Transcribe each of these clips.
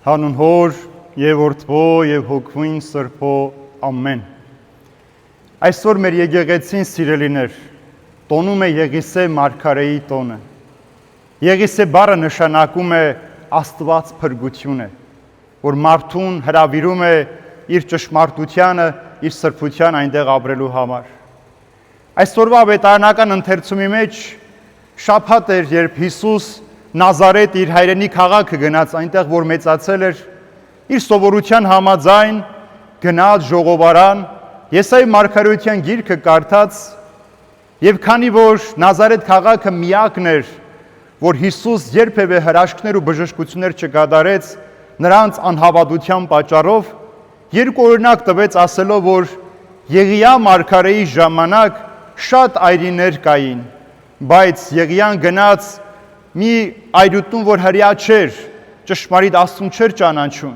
Հանուն Հոր եւ Որդվո եւ Հոգվին Սրբո ամեն։ Այսօր մեր եկեղեցին սիրելիներ տոնում է Եղիսե մարգարեի տոնը։ Եղիսե բառը նշանակում է Աստված փրկությունը, որ մարդուն հրավիրում է իր ճշմարտությանը, իր սրբության այնտեղ ապրելու համար։ Այսօրվա ավետարանական ընթերցումի մեջ շաբաթ էր, երբ Հիսուս Նազարեթ իր հայրենի քաղաքը գնաց, այնտեղ որ մեծացել էր, իր սովորության համաձայն գնաց ժողովարան, Եսայի մարգարեության գիրքը կարդաց, եւ քանի որ Նազարեթ քաղաքը միակն էր, որ Հիսուս երբևէ հրաշքներ ու բժշկություններ չկատարեց, նրանց անհավատության պատճառով երկու օրինակ տվեց ասելով, որ Եղիա մարգարեի ժամանակ շատ այրիներ կային, բայց Եղիան գնաց մի այրուտուն, որ հրյա չէր, ճշմարիտ Աստծուն չէր ճանաչում,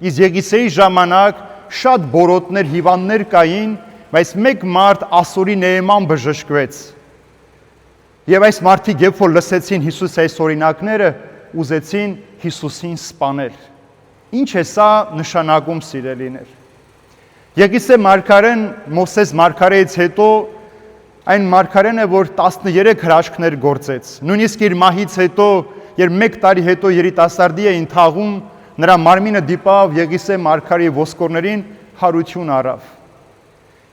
իսկ Եղիսեի ժամանակ շատ բորոտներ, հիվանդներ կային, բայց մեկ մարդ ասորի Նեեման բժշկվեց։ Եվ այս մարդիկ, երբ որ լսեցին Հիսուսի այս օրինակները, ուզեցին Հիսուսին սպանել։ Ինչ է սա նշանակում, սիրելիներ։ Եղիսե մարգարեն Մովսես մարգարեից հետո այն մարգարեն է, որ 13 հրաշքներ գործեց։ Նույնիսկ իր մահից հետո, երբ 1 տարի հետո երիտասարդի էին թաղում, նրա մարմինը դիպավ Եղիսե մարգարեի ոսկորներին, հարություն առավ։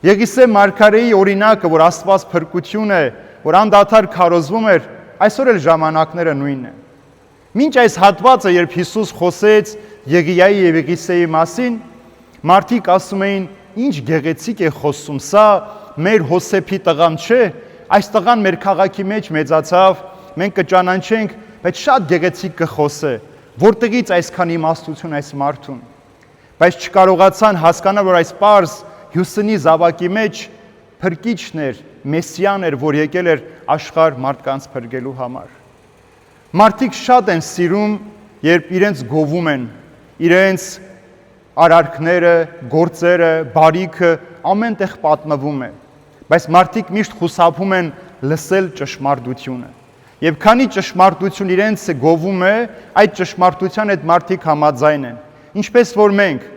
Եղիսե մարգարեի օրինակը, որ Աստված փրկություն է, որ անդադար քարոզվում էր, այսօր էլ ժամանակները նույնն է։ Մինչ այս հատվածը, երբ Հիսուս խոսեց Եղիայի եւ Եղիսեի մասին, մարդիկ ասում էին, ինչ գեղեցիկ է խոսում, սա մեր Հոսեփի տղան չէ, այս տղան մեր քաղաքի մեջ մեծացավ, մենք կճանաչենք, բայց շատ գեղեցիկ կխոսե, որտեղից այսքան իմաստություն այս մարդուն։ Բայց չկարողացան հասկանալ, որ այս պարզ Հյուսնի զավակի մեջ փրկիչն էր, Մեսիան էր, որ եկել էր աշխարհ մարդկանց փրկելու համար։ Մարդիկ շատ են սիրում, երբ իրենց գովում են, իրենց արարքները, գործերը, բարիքը ամենտեղ պատմվում է, բայց մարդիկ միշտ խուսափում են լսել ճշմարտությունը։ Եվ քանի ճշմարտություն իրենց գովում է, այդ ճշմարտության հետ մարդիկ համաձայն են։ Ինչպես որ մենք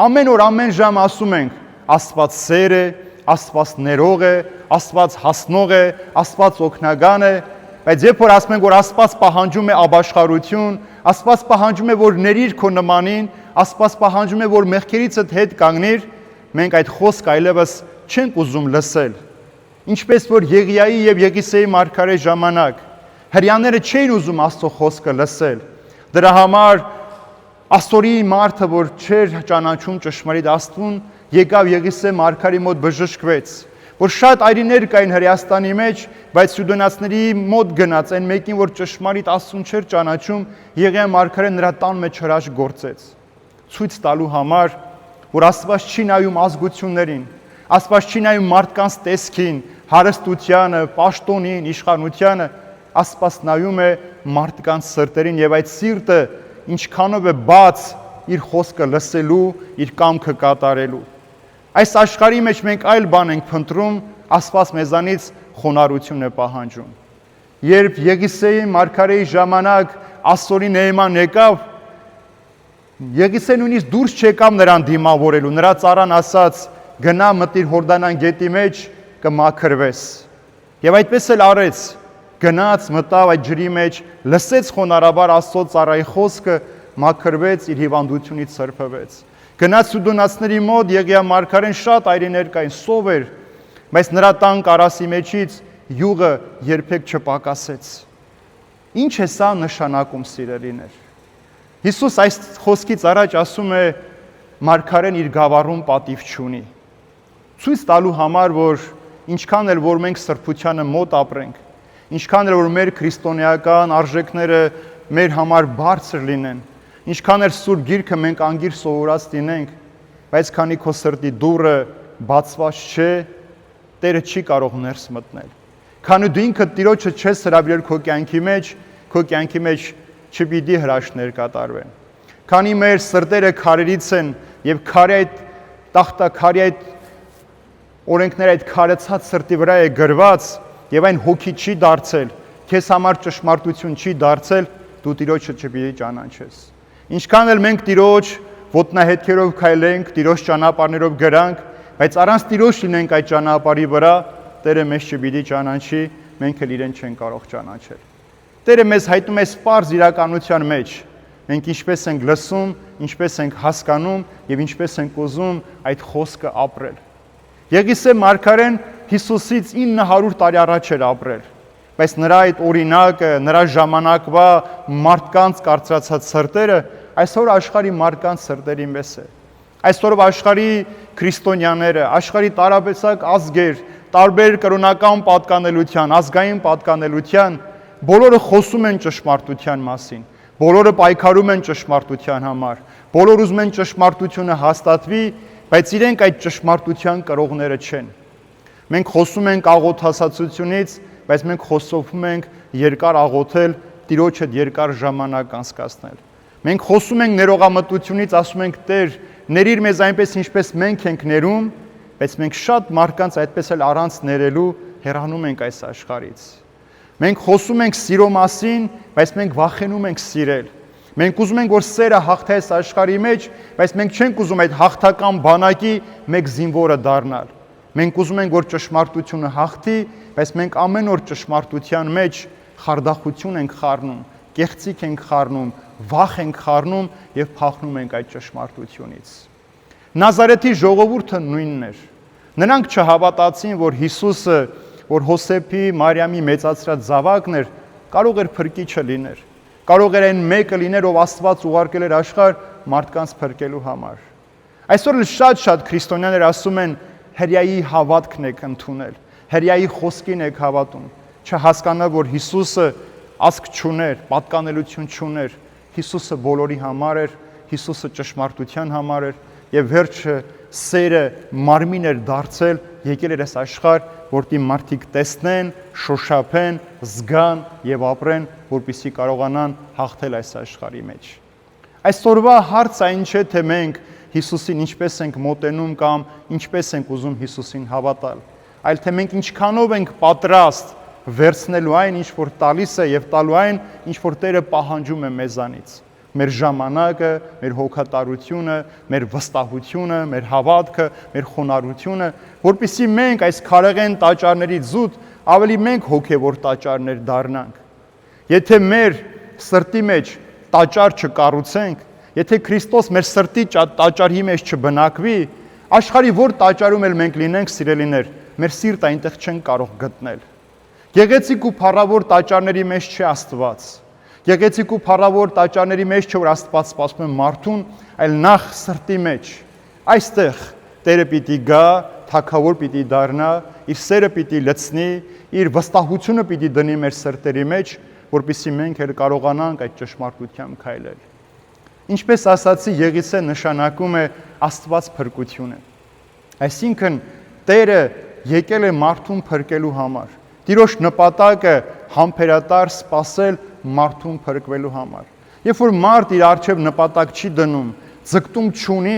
ամեն օր, ամեն ժամ ասում ենք, Աստված սեր է, Աստված ներող է, Աստված հասնող է, Աստված օգնական է, բայց երբ որ ասում ենք, որ Աստված պահանջում է ապաշխարություն, Աստված պահանջում է, որ ներիր քո նմանին, Աստված պահանջում է, որ մեղքերիցդ հետ կանգնիր, մենք այդ խոսքը այլևս չենք ուզում լսել։ Ինչպես որ Եղիայի եւ Եղիսեի մարգարեի ժամանակ հрьяաները չէին ուզում Աստծո խոսքը լսել։ Դրա համար Ասորի մարդը, որ չէր ճանաչում ճշմարիտ Աստծուն, եկավ Եղիսե մարգարեի մոտ բժշկվեց, որ շատ այրիներ կային Հրեաստանի մեջ, բայց Սյուդոնացիների մոտ գնաց այն մեկին, որ ճշմարիտ Աստծուն չէր ճանաչում, Եղիա մարգարեն նրա տան մեջ հրաշք գործեց, ցույց տալու համար, որ Աստված չի նայում ազգություններին, Աստված չի նայում մարդկանց տեսքին, հարստությանը, պաշտոնին, իշխանությանը, Աստված նայում է մարդկանց սրտերին եւ այդ սիրտը ինչքանով է բաց իր խոսքը լսելու, իր կամքը կատարելու։ Այս աշխարհի մեջ մենք այլ բան ենք փնտրում, Աստված մեզանից խոնարհություն է պահանջում։ Երբ Եղիսեի մարգարեի ժամանակ Ասորի Նեեման եկավ, Եղիսեն նույնիսկ դուրս չեկավ նրան դիմավորելու, նրա ծառան ասաց, գնա մտիր Հորդանան գետի մեջ, կմաքրվես։ Եվ այդպես էլ արեց, գնաց մտավ այդ ջրի մեջ, լսեց խոնարհաբար Աստծո ծառայի խոսքը, մաքրվեց, իր հիվանդությունից սրբվեց։ Գնաց Սյուդոնացիների մոտ, Եղիա մարգարեն շատ այրիներ կային, սով էր, բայց նրա տան կարասի մեջից յուղը երբեք չպակասեց։ Ինչ է սա նշանակում, սիրելիներ։ Հիսուս այս խոսքից առաջ ասում է, մարգարեն իր գավառում պատիվ չունի։ Ցույց տալու համար, որ ինչքան էլ որ մենք սրբությանը մոտ ապրենք, ինչքան էլ որ մեր քրիստոնեական արժեքները մեր համար բարձր լինեն, ինչքան էլ Սուրբ Գիրքը մենք անգիր սովորած լինենք, բայց քանի քո սրտի դուռը բացված չէ, Տերը չի կարող ներս մտնել։ Քանի դու ինքդ Տիրոջը չես հրավիրել քո կյանքի մեջ չպիտի հրաշքներ կատարվեն։ Քանի մեր սրտերը քարերից են եւ քարի այդ տախտակարի այդ օրենքները այդ քարեցած սրտի վրա է գրված եւ այն հոգի չի դարձել, քեզ համար ճշմարտություն չի դարձել, դու Տիրոջը չպիտի ճանաչես։ Ինչքան էլ մենք Տիրոջ ոտնահետքերով քայլենք, Տիրոջ ճանապարհներով գրանք, բայց առանց Տիրոջ լինենք այդ ճանապարհի վրա, Տերը մեզ չպիտի ճանաչի, մենք էլ իրեն չենք կարող ճանաչել։ Տերը մեզ հայտնում է սպառ իրականության մեջ։ Մենք ինչպես ենք լսում, ինչպես ենք հասկանում եւ ինչպես ենք ուզում այդ խոսքը ապրել։ Եղիսե մարգարեն Հիսուսից 900 տարի առաջ էր ապրել, բայց նրա այդ օրինակը, նրա ժամանակվա մարդկանց կարծրացած սրտերը այսօր աշխարհի մարդկանց սրտերի պես է։ Այսօր աշխարհի քրիստոնյաները, աշխարհի տարաբեսակ ազգեր, տարբեր կրոնական պատկանելության, ազգային պատկանելության, բոլորը խոսում են ճշմարտության մասին, բոլորը պայքարում են ճշմարտության համար, բոլորը ուզում են ճշմարտությունը հաստատվի, բայց իրենք այդ ճշմարտության կրողները չեն։ Մենք խոսում ենք աղոթասացությունից, բայց մենք խոսում ենք երկար աղոթել, Տիրոջը երկար ժամանակ անցկացնել։ Մենք խոսում ենք ներողամտությունից, ասում ենք Տեր, ներիր մեզ այնպես, ինչպես մենք ենք ներում, բայց մենք շատ մարդկանց այդպես էլ առանց ներելու հեռանում ենք այս աշխարհից։ Մենք խոսում ենք սիրո մասին, բայց մենք վախենում ենք սիրել։ Մենք ուզում ենք, որ սերը հաղթի այս աշխարհի մեջ, բայց մենք չենք ուզում այդ հաղթական բանակի մեկ զինվորը դառնալ։ Մենք ուզում ենք, որ ճշմարտությունը հաղթի, բայց մենք ամեն օր ճշմարտության մեջ խարդախություն ենք խառնում, կեղծիք ենք խառնում, վախ ենք խառնում եւ փախնում ենք այդ ճշմարտությունից։ Նազարեթի ժողովուրդը նույնն էր։ Նրանք չհավատացին, որ Հիսուսը, որ Հոսեփի, Մարիամի մեծացրած զավակն էր, կարող էր փրկիչը լիներ։ Կարող էր այն մեկը լիներ, ով Աստված ուղարկել էր աշխարհ մարդկանց փրկելու համար։ Այսօր էլ շատ քրիստոնյաներ ասում են, հրյայի հավատքն եք ընդունել, հրյայի խոսքին եք հավատում, չհասկանալ, որ Հիսուսը ազգ չուներ, պատկանելություն չուներ, Հիսուսը բոլորի համար էր, Հիսուսը ճշմարտության համար էր եւ վերջը սերը մարմին էր դարձել, եկել էր այս աշխարհ, որտի մարդիկ տեսնեն, շոշափեն, զգան եւ ապրեն, որպեսզի կարողանան հաղթել այս աշխարհի մեջ։ Այսօրվա հարցը այն չէ, թե մենք Հիսուսին ինչպես ենք մոտենում կամ ինչպես ենք ուզում Հիսուսին հավատալ, այլ թե մենք ինչքանով ենք պատրաստ վերցնելու այն, ինչ որ տալիս է եւ տալու այն, ինչ որ Տերը պահանջում է մեզանից։ Մեր ժամանակը, մեր հոգատարությունը, մեր վստահությունը, մեր հավատքը, մեր խոնարհությունը, որպեսզի մենք այս քարեղեն տաճարներից զուտ ավելի մենք հոգևոր տաճարներ դառնանք։ Եթե մեր սրտի մեջ տաճար չկառուցենք, եթե Քրիստոս մեր սրտի տաճարի մեջ չբնակվի, աշխարհի որ տաճարում էլ մենք լինենք, սիրելիներ, մեր սիրտը այնտեղ չենք կարող գտնել։ Գեղեցիկ ու փառավոր տաճարների մեջ չէ Աստված։ Գեղեցիկ ու փառավոր տաճարների մեջ չէ, որ Աստված սպասում է մարդուն, այլ նախ սրտի մեջ։ Այստեղ Տերը պիտի գա, Թագավոր պիտի դառնա, իր սերը պիտի լցնի, իր վստահությունը պիտի դնի մեր սրտերի մեջ, որպեսզի մենք էլ կարողանանք այդ ճշմարտությամբ քայլել։ Ինչպես ասացի, Եղիսե նշանակում է Աստված փրկությունը։ Այսինքն Տերը եկել է մարդուն փրկելու համար։ Տիրոջ նպատակը համբերատար սпасել մարդուն փրկվելու համար։ Երբ որ մարդ իր արժև նպատակ չի դնում, ձգտում չունի,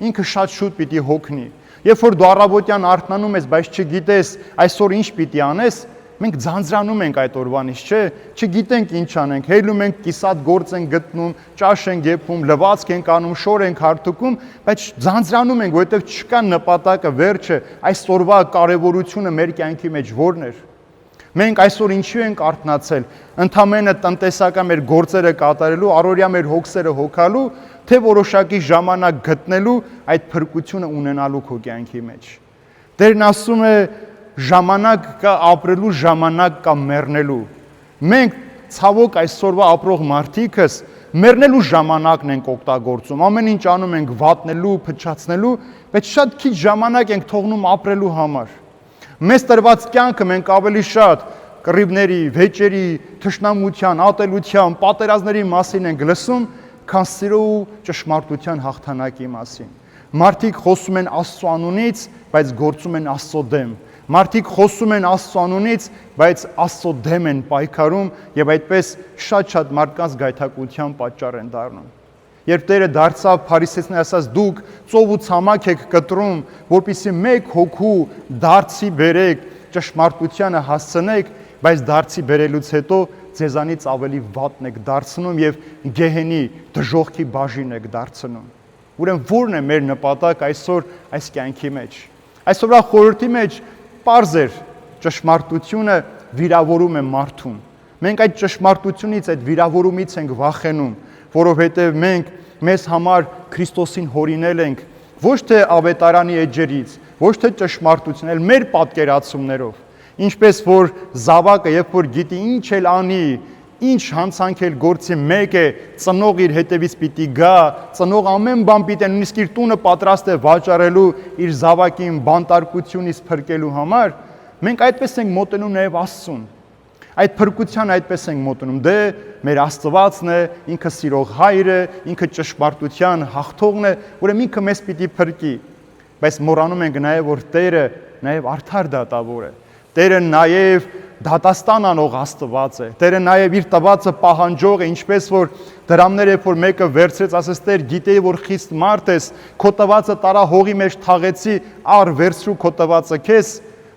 ինքը շատ շուտ պիտի հոգնի։ Երբ որ դու առավոտյան արթնանում ես, բայց չգիտես այսօր ինչ պիտի անես, մենք ձանձրանում ենք այդ օրվանից, չէ՞, չգիտենք ինչ անենք, հելում ենք, կիսատ գործ ենք գտնում, ճաշ ենք եփում, լվացք ենք անում, շոր ենք հարթուկում, բայց ձանձրանում ենք, որովհետև չկա նպատակը, վերջը, այս օրվա կարևորությունը մեր կյանքի մեջ որն էր։ Մենք այսօր ինչու ենք արթնացել, ընդամենը տնտեսական մեր գործերը կատարելու, առօրյա մեր հոգսերը հոգալու, թե որոշակի ժամանակ գտնելու այդ փրկությունը ունենալու քո կյանքի մեջ։ Տերն ասում է, ժամանակ կա ապրելու, ժամանակ կա մեռնելու։ Մենք ցավոք այսօրվա ապրող մարդիկս մեռնելու ժամանակն ենք օգտագործում, ամեն ինչ անում ենք վատնելու, փչացնելու, բայց շատ քիչ ժամանակ ենք թողնում ապրելու համար։ Մեզ տրված կյանքը մենք ավելի շատ կռիվների, վեճերի, թշնամության, ատելության, պատերազմների մասին ենք լսում, քան սիրո ու ճշմարտության հաղթանակի մասին։ Մարդիկ խոսում են Աստծո անունից, բայց գործում են Աստծո դեմ։ Մարդիկ խոսում են Աստծո անունից, բայց Աստծո դեմ են պայքարում եւ այդպես շատ մարդկանց գայթակղության պատճառ են դառնում։ Երբ Տերը դարձավ փարիսեցին ասաց դուք ծով ու ցամաք եք կտրում, որպեսզի մեկ հոգու դարձի բերեք, ճշմարտությանը հասցնեք, բայց դարձի բերելուց հետո ձեզանից ավելի վատն եք դարձնում եւ գեհենի դժոխքի բաժին եք դարձնում։ Ուրեմն ո՞րն է մեր նպատակ այսօր այս կյանքի մեջ։ Այսօրվա խորհրդի մեջ պարզ էր ճշմարտությունը վիրավորում է մարդուն։ Մենք այդ ճշմարտությունից, այդ վիրավորումից ենք վախենում, որովհետև մենք մեզ համար Քրիստոսին հորինել ենք ոչ թե ավետարանի էջերից, ոչ թե ճշմարտություն, այլ մեր պատկերացումներով։ Ինչպես որ զավակը, երբ որ գիտի ինչ էլ անի, ինչ հանցանք էլ գործի, մեկ է ծնող իր հետևից պիտի գա, ծնող ամեն բան պիտի, նույնիսկ իր տունը պատրաստ է վաճառելու իր զավակին բանտարկությունից փրկելու համար, մենք այդպես ենք մոտենում նաև Աստծուն։ Այդ փրկության այդպես ենք մոտենում, դե մեր Աստվածն է, ինքը սիրող հայր է, ինքը ճշմարտության հաղթողն է, ուրեմն ինքը մեզ պիտի փրկի։ Բայց մոռանում ենք նաև, որ Տերը նաև արդար դատավոր է։ Տերը նաև դատաստան անող Աստված է։ Տերը նաև իր տվածը պահանջող է, ինչպես որ դրամներ երբ որ մեկը վերցրեց, ասես Տեր, գիտեի որ խիստ մարդ ես, քո տվածը տարա հողի մեջ թաղեցի, առ վերցրու քո տվածը քեզ։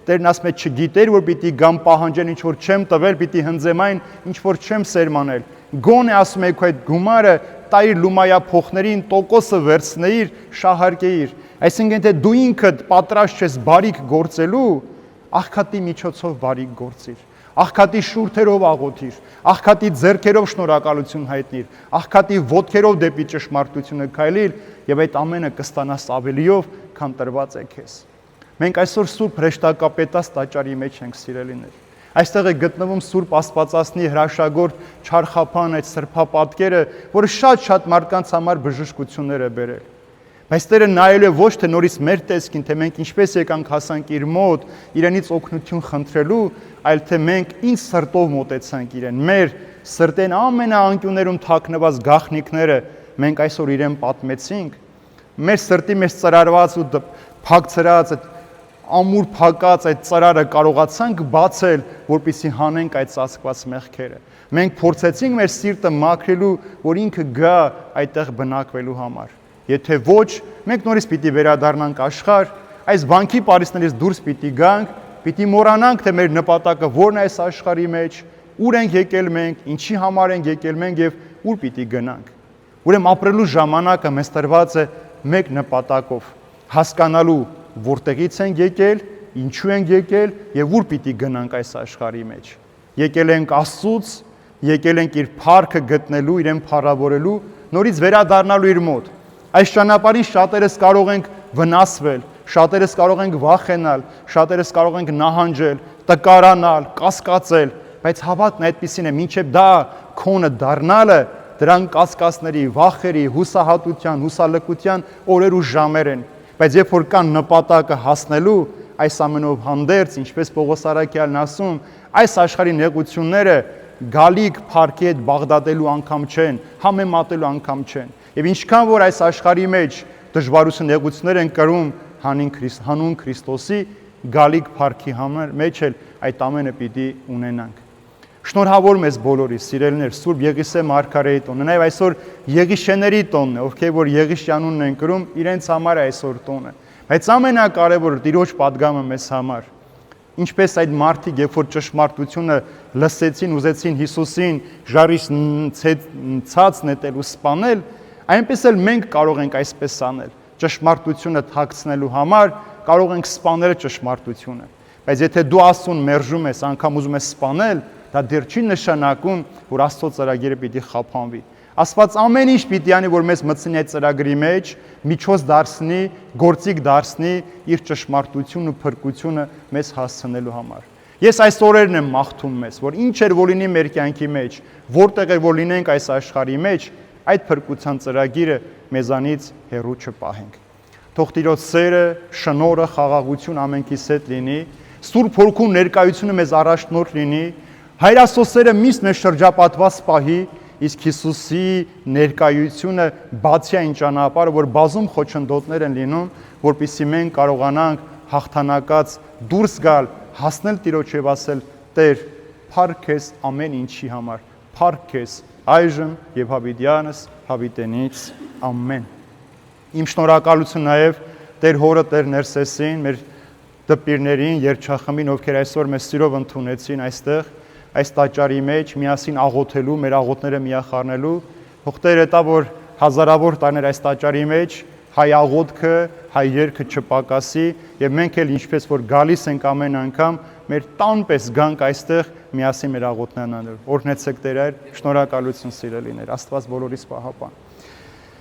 Տերն ասում է չգիտեր որ պիտի գամ պահանջեն ինչ որ չեմ տվել, պիտի հնձեմ այն ինչ որ չեմ սերմանել։ Գոնե ասում եք այդ գումարը տայր լումայա փոխներին տոկոսը վերցնեիր, շահարկեիր։ Այսինքն թե դու ինքդ պատրաստ ես բարիք գործելու, աղքատի միջոցով բարիք գործիր, աղքատի շուրթերով աղոթիր, աղքատի ձեռքերով շնորհակալություն հայտնիր, աղքատի ոտքերով դեպի ճշմարտությունը քայլիր եւ այդ ամենը կստանաս ավելիով, քան տրված է քեզ։ Մենք այսօր Սուրբ հրեշտակապետած տաճարի մեջ ենք, սիրելիներ։ Այստեղ է գտնվում Սուրբ Աստվածածնի հրաշագործ չարխափան այդ սրբապատկերը, որը շատ մարդկանց համար բժշկություններ է բերել։ Բայց Տերը նայել է ոչ թե նորից մեր տեսքին, թե մենք ինչպես եկանք հասանք իր մոտ, իրենից օգնություն խնդրելու, այլ թե մենք ինչ սրտով մոտեցանք իրեն։ Մեր սրտեն ամենաանկյուններում թաքնված գաղտնիքները մենք այսօր իրեն պատմեցինք։ Մեր սրտի մեջ ծրարված ու փակցրած ամուր փակած այդ ծրարը կարողացանք բացել, որպեսզի հանենք այդ ծածկված մեղքերը։ Մենք փորձեցինք մեր սիրտը մաքրելու, որ ինքը գա այդտեղ բնակվելու համար։ Եթե ոչ, մենք նորից պիտի վերադառնանք աշխարհ, այս վանքի պարիսներից դուրս պիտի գանք, պիտի մոռանանք, թե մեր նպատակը որն է այս աշխարհի մեջ, ուր ենք եկել մենք, ինչի համար ենք եկել մենք եւ ուր պիտի գնանք։ Ուրեմն ապրելու ժամանակը մեզ տրված է մեկ նպատակով՝ հասկանալու որտեղից ենք եկել, ինչու ենք եկել եւ ուր պիտի գնանք այս աշխարհի մեջ։ Եկել ենք Աստծուց, եկել ենք իր փառքը գտնելու, իրեն փառավորելու, նորից վերադառնալու իր մոտ։ Այս ճանապարհին շատերս կարող ենք վնասվել, շատերս կարող ենք վախենալ, շատերս կարող ենք նահանջել, տկարանալ, կասկածել, բայց հավատն այդպիսին է, մինչև դա քոնը դառնալը, դրան կասկածների, վախերի, հուսահատության, հուսալքության օրեր ու ժամեր են։ Բայց երբ որ կան նպատակը հասնելու, այս ամենով հանդերձ, ինչպես Պողոս Արաքյալն ասում, այս աշխարհի նեղությունները գալիք փառքի հետ բաղդադելու անգամ չեն, համեմատելու անգամ չեն։ Եվ ինչքան որ այս աշխարհի մեջ դժվարություն նեղություններ են կրում հանուն Քրիստոսի, գալիք փառքի մեջ էլ այդ ամենը պիտի ունենանք։ Շնորհավոր մեզ բոլորիս, սիրելիներ, Սուրբ Եղիսե մարգարեի տոնը, նաև այսօր Եղիշեների տոնն է, ովքեր որ Եղիշյանունն են կրում, իրենց համար է այսօր տոնը։ Բայց ամենակարևորը Տիրոջ պատգամը մեզ համար։ Ինչպես այդ մարդիկ, երբ որ ճշմարտությունը լսեցին, ուզեցին Հիսուսին ժառից ցած նետել ու սպանել, այնպես էլ մենք կարող ենք այսպես անել։ Ճշմարտությունը թաքցնելու համար կարող ենք սպանել ճշմարտությունը։ Բայց եթե դու Աստծուն մերժում ես, անգամ ուզում ես սպանել, դա դեռ չի նշանակում, որ Աստծո ծրագիրը պիտի խափանվի։ Աստված ամեն ինչ պիտի անի, որ մեզ մտցնի այդ ծրագրի մեջ, միջոց դարձնի, գործիք դարձնի իր ճշմարտությունն ու փրկությունը մեզ հասցնելու համար։ Ես այս օրերն եմ մաղթում մեզ, որ ինչ էր որ լինի մեր կյանքի մեջ, որտեղ էր որ լինենք այս աշխարհի մեջ, այդ փրկության ծրագիրը մեզանից հեռու չպահենք։ Թող Տիրոջ սերը, շնորհը, խաղաղություն ամենքիս հետ լինի, Սուրբ Հոգու ներկայությունը մեզ առաջնորդ լինի, Հայր Աստծո սերը միշտ մեզ շրջապատված պահի, իսկ Հիսուսի ներկայությունը բացի այն ճանապարհը, որ բազում խոչընդոտներ են լինում, որպեսզի մենք կարողանանք հաղթանակած դուրս գալ, հասնել Տիրոջ եւ ասել. Տեր, փառք քեզ ամեն ինչի համար, փառք քեզ այժմ եւ հավիտյանս հավիտենից ամեն։ Իմ շնորհակալություն նաեւ Տեր Հորը, Տեր Ներսեսին, մեր դպիրներին, երգչախմբին, ովքեր այսօր մեզ սիրով ընդունեցին այստեղ, այս տաճարի մեջ միասին աղոթելու, մեր աղոթները միախառնելու, թող Տերը տա, որ հազարավոր տարիներ այս տաճարի մեջ հայ աղոթքը, հայ երգը չպակասի եւ մենք էլ ինչպես որ գալիս ենք ամեն անգամ մեր տանպես գանք այստեղ միասին մեր աղոթներն անել։ Օրհնեցեք Տեր, շնորհակալություն սիրելիներ, Աստված բոլորիս պահապան։